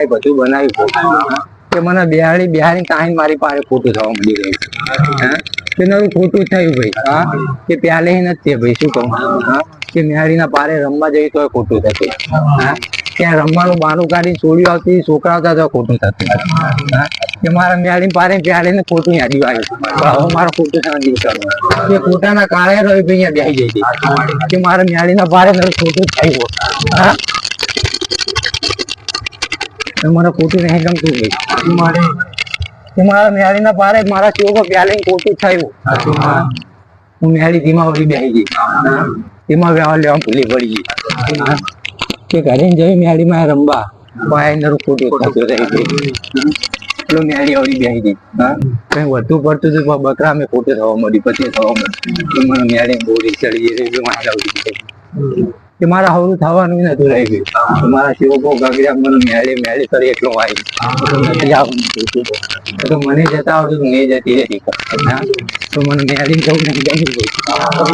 બધું બનાવ્યું કે મને બિહારી કાંઈ મારી પાસે ખોટું થવા મળી ગયું કે નરું ખોટું થયું ભાઈ કે પ્યાલે નથી ભાઈ શું કહું કે મેહાડીના પારે રમવા જઈ તો ખોટું થતું ત્યાં રમવાનું બાનું કાઢી છોડી આવતી છોકરા આવતા તો ખોટું થતું કે મારા મેહાડી પારે પ્યાલે ને ખોટું યાદી આવ્યું હવે મારે ખોટું સમજી કરવું કે ખોટાના કાળે રહી ભાઈ અહીંયા બેસી જઈ હતી કે મારા મેહાડીના પારે નરું ખોટું થયું મને ખોટું નહીં ગમતું ભાઈ મારા મેહાડીના પારે મારા ચોકો પ્યાલે ખોટું થયું હું મેહાડી ધીમા વળી બેસી ગઈ ધીમા વ્યવહાર લેવા ભૂલી પડી ગઈ કે ઘરે જઈ મેહાડીમાં રમવા પણ નરું ખોટું થતું રહી ગઈ પેલો મેહાડી વળી બેસી ગઈ કઈ વધુ પડતું હતું બકરા મેં ખોટું થવા મળી પછી થવા મળી મને મેહાડી બહુ રીત ચડી ગઈ મારા ઉડી ગઈ કે મારા હવરું થવાનું નતું રહી ગયું મારા શિવકો ગગડ્યા મને મેળી કરી એટલો આવી નથી આવવાનું તો મને જતા આવડતું નહીં જતી રહી તો મને મેળી જવું નહીં ગમ્યું.